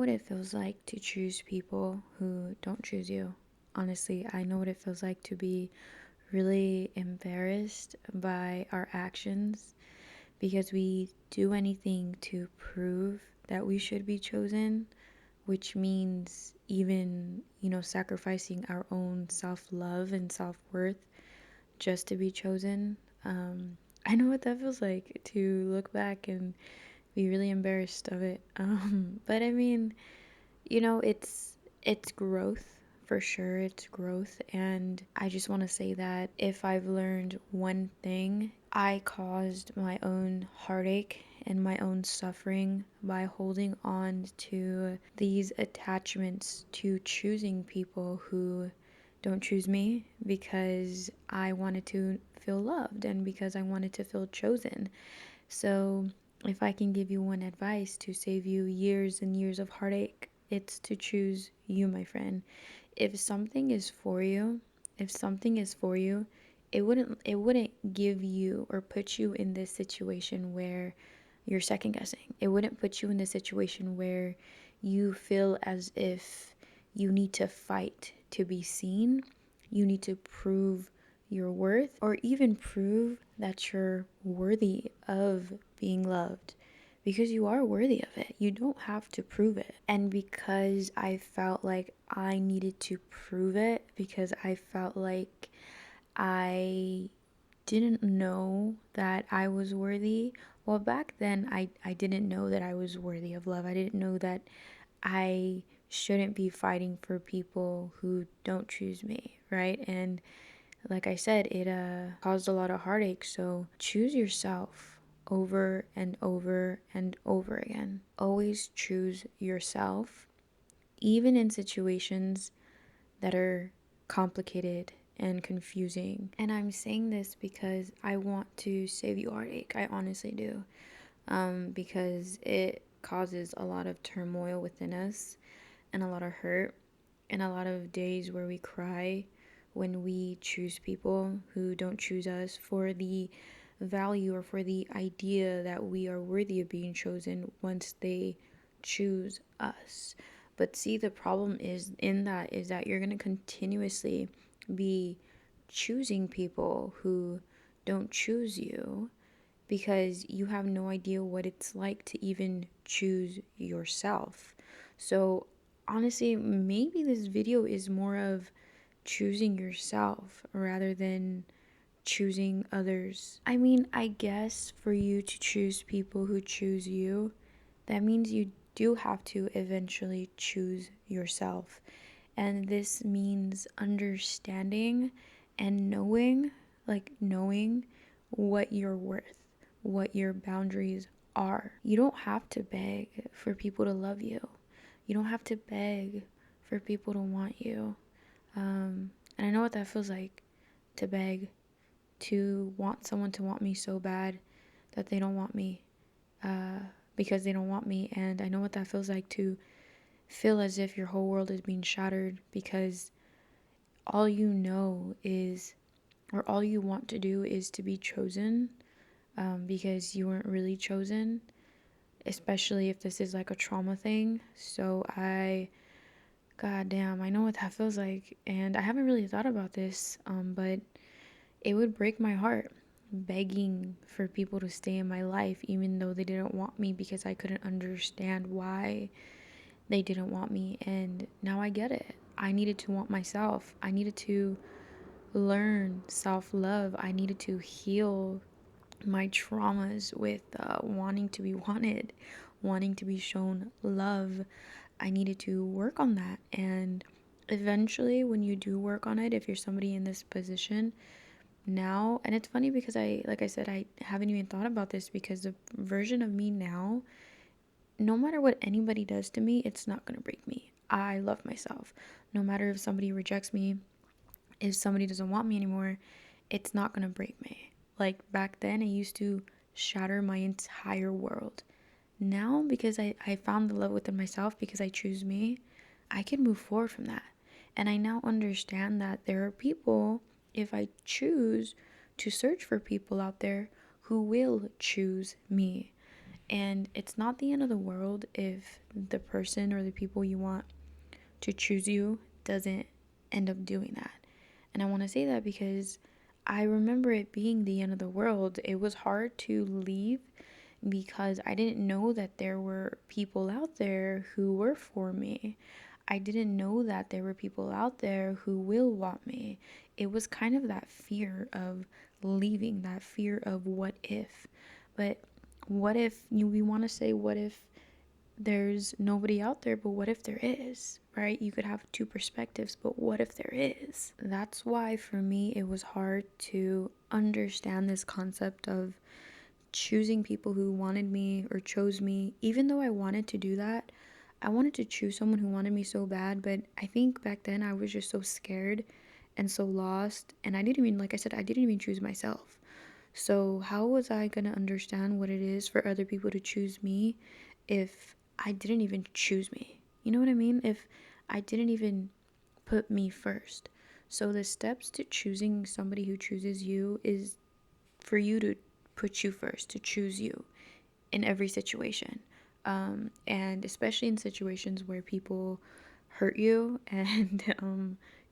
What it feels like to choose people who don't choose you. Honestly, I know what it feels like to be really embarrassed by our actions because we do anything to prove that we should be chosen, which means even, sacrificing our own self love and self worth just to be chosen. I know what that feels like to look back and be really embarrassed of it. But I mean, it's growth for sure. It's growth, and I just want to say that if I've learned one thing, I caused my own heartache and my own suffering by holding on to these attachments to choosing people who don't choose me because I wanted to feel loved and because I wanted to feel chosen. So, if I can give you one advice to save you years and years of heartache, it's to choose you, my friend. If something is for you, if something is for you, it wouldn't give you or put you in this situation where you're second guessing. It wouldn't put you in this situation where you feel as if you need to fight to be seen. You need to prove your worth or even prove that you're worthy of being loved because you are worthy of it. You don't have to prove it. And because I felt like I needed to prove it, because I felt like I didn't know that I was worthy. Well, back then, I didn't know that I was worthy of love. I didn't know that I shouldn't be fighting for people who don't choose me, right? And like I said, it caused a lot of heartache. So choose yourself over and over and over again. Always choose yourself, even in situations that are complicated and confusing. And I'm saying this because I want to save you heartache. I honestly do. Because it causes a lot of turmoil within us and a lot of hurt and a lot of days where we cry when we choose people who don't choose us for the value or for the idea that we are worthy of being chosen once they choose us. But see, the problem is that you're going to continuously be choosing people who don't choose you because you have no idea what it's like to even choose yourself. So, honestly, maybe this video is more of choosing yourself rather than choosing others. I mean, I guess for you to choose people who choose you, that means you do have to eventually choose yourself. And this means understanding and knowing what you're worth, what your boundaries are. You don't have to beg for people to love you. You don't have to beg for people to want you. And I know what that feels like to beg, to want someone to want me so bad that they don't want me because they don't want me. And I know what that feels like to feel as if your whole world is being shattered because all you know is, or all you want to do is to be chosen because you weren't really chosen, especially if this is like a trauma thing. So god damn, I know what that feels like. And I haven't really thought about this, but it would break my heart begging for people to stay in my life even though they didn't want me because I couldn't understand why they didn't want me. And now I get it. I needed to want myself. I needed to learn self love. I needed to heal my traumas with wanting to be wanted, wanting to be shown love. I needed to work on that. And eventually, when you do work on it, if you're somebody in this position now, and it's funny because like I said, I haven't even thought about this because the version of me now, no matter what anybody does to me, it's not going to break me. I love myself. No matter if somebody rejects me, if somebody doesn't want me anymore, it's not going to break me. Like back then, it used to shatter my entire world. Now, because I found the love within myself, because I choose me, I can move forward from that. And I now understand that there are people, if I choose to search for people out there who will choose me. And it's not the end of the world if the person or the people you want to choose you doesn't end up doing that. And I want to say that because I remember it being the end of the world. It was hard to leave because I didn't know that there were people out there who were for me. I didn't know that there were people out there who will want me. It was kind of that fear of leaving, that fear of what if. But what if we want to say, what if there's nobody out there, but what if there is, right? You could have two perspectives, but what if there is? That's why for me it was hard to understand this concept of choosing people who wanted me or chose me. Even though I wanted to do that, I wanted to choose someone who wanted me so bad, but I think back then I was just so scared and so lost, and I didn't even, like I said, I didn't even choose myself. So how was I going to understand what it is for other people to choose me if I didn't even choose me? You know what I mean? If I didn't even put me first. So the steps to choosing somebody who chooses you is for you to put you first, to choose you in every situation. And especially in situations where people hurt you and,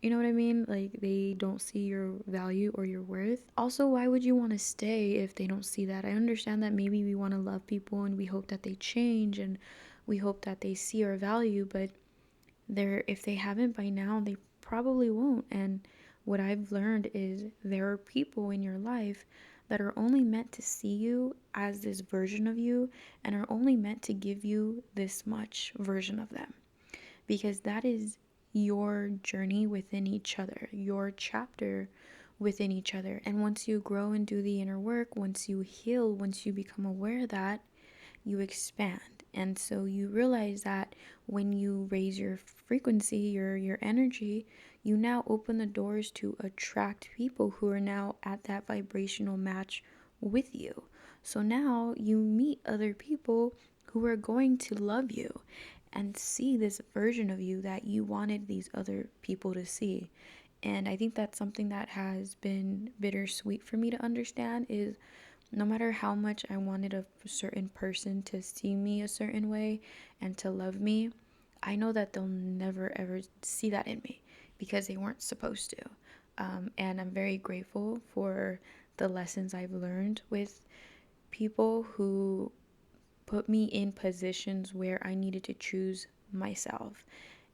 you know what I mean? Like they don't see your value or your worth. Also, why would you want to stay if they don't see that? I understand that maybe we want to love people and we hope that they change and we hope that they see our value, but if they haven't by now, they probably won't. And what I've learned is there are people in your life that are only meant to see you as this version of you and are only meant to give you this much version of them, because that is your journey within each other, your chapter within each other. And once you grow and do the inner work, once you heal, once you become aware of that, you expand. And so you realize that when you raise your frequency, your energy, you now open the doors to attract people who are now at that vibrational match with you. So now you meet other people who are going to love you and see this version of you that you wanted these other people to see. And I think that's something that has been bittersweet for me to understand is no matter how much I wanted a certain person to see me a certain way and to love me, I know that they'll never ever see that in me because they weren't supposed to. And I'm very grateful for the lessons I've learned with people who put me in positions where I needed to choose myself.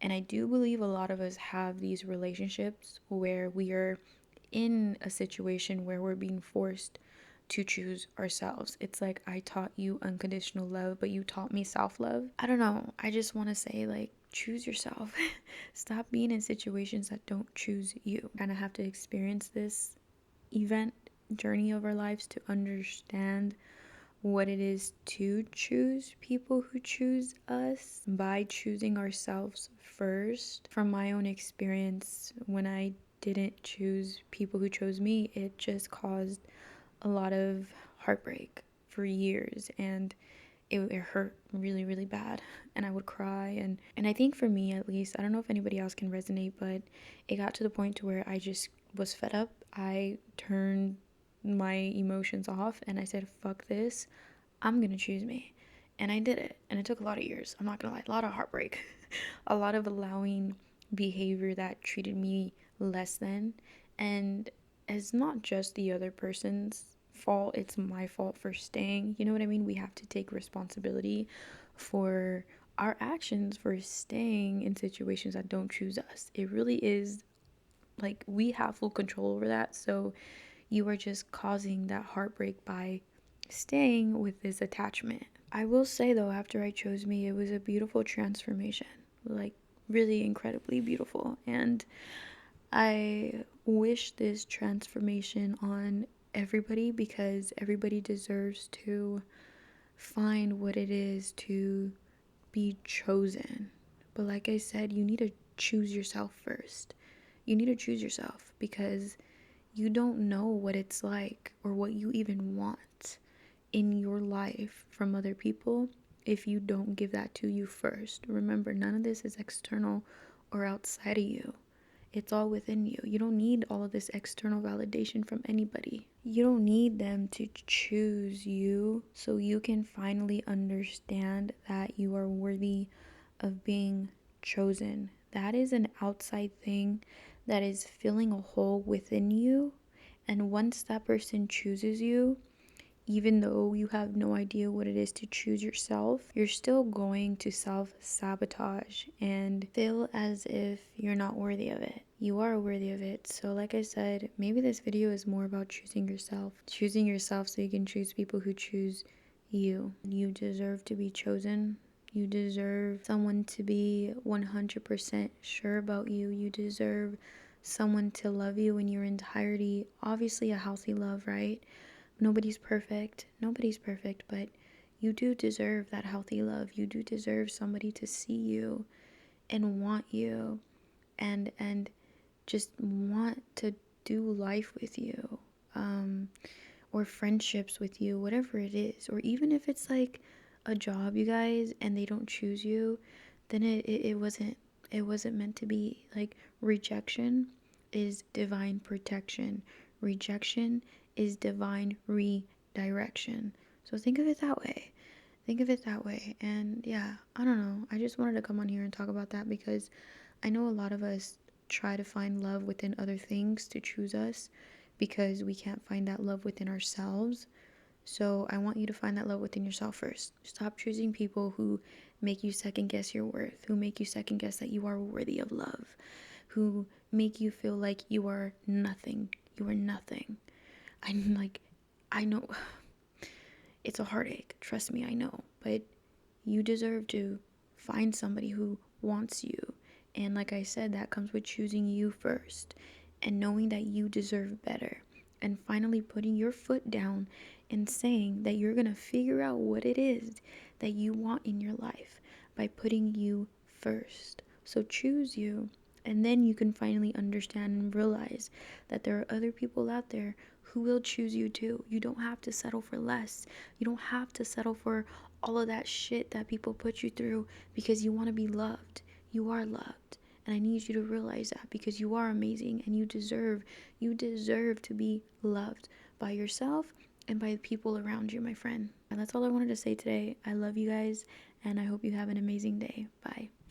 And I do believe a lot of us have these relationships where we are in a situation where we're being forced to choose ourselves. It's like I taught you unconditional love, but you taught me self love. I don't know. I just want to say, like, choose yourself. Stop being in situations that don't choose you. Kind of have to experience this event journey of our lives to understand what it is to choose people who choose us by choosing ourselves first. From my own experience, when I didn't choose people who chose me, it just caused a lot of heartbreak for years, and it hurt really, really bad, and I would cry. And I think for me, at least, I don't know if anybody else can resonate, but it got to the point to where I just was fed up. I turned my emotions off and I said, fuck this, I'm gonna choose me. And I did it, and it took a lot of years, I'm not gonna lie, a lot of heartbreak, a lot of allowing behavior that treated me less than. And it's not just the other person's fault, it's my fault for staying. You know what I mean? We have to take responsibility for our actions, for staying in situations that don't choose us. It really is like we have full control over that. So you are just causing that heartbreak by staying with this attachment. I will say though, after I chose me, it was a beautiful transformation. Like, really incredibly beautiful. And I wish this transformation on everybody because everybody deserves to find what it is to be chosen. But like I said, you need to choose yourself first. You need to choose yourself because you don't know what it's like or what you even want in your life from other people if you don't give that to you first. Remember, none of this is external or outside of you. It's all within you. You don't need all of this external validation from anybody. You don't need them to choose you so you can finally understand that you are worthy of being chosen. That is an outside thing that is filling a hole within you. And once that person chooses you, even though you have no idea what it is to choose yourself, you're still going to self sabotage and feel as if you're not worthy of it. You are worthy of it. So, like I said, maybe this video is more about choosing yourself so you can choose people who choose you. You deserve to be chosen. You deserve someone to be 100% sure about you. You deserve someone to love you in your entirety. Obviously, a healthy love, right? Nobody's perfect, but you do deserve that healthy love. You do deserve somebody to see you and want you and just want to do life with you. Or friendships with you, whatever it is. Or even if it's like a job, you guys, and they don't choose you, then it wasn't meant to be. Like, rejection is divine protection. Rejection is divine redirection. So think of it that way. Think of it that way. And yeah, I don't know. I just wanted to come on here and talk about that because I know a lot of us try to find love within other things to choose us because we can't find that love within ourselves. So I want you to find that love within yourself first. Stop choosing people who make you second guess your worth, who make you second guess that you are worthy of love, who make you feel like you are nothing. You are nothing. I'm like, I know it's a heartache. Trust me, I know. But you deserve to find somebody who wants you. And like I said, that comes with choosing you first and knowing that you deserve better. And finally putting your foot down and saying that you're going to figure out what it is that you want in your life by putting you first. So choose you. And then you can finally understand and realize that there are other people out there who will choose you too. You don't have to settle for less. You don't have to settle for all of that shit that people put you through because you want to be loved. You are loved. And I need you to realize that because you are amazing and you deserve to be loved by yourself and by the people around you, my friend. And that's all I wanted to say today. I love you guys and I hope you have an amazing day. Bye.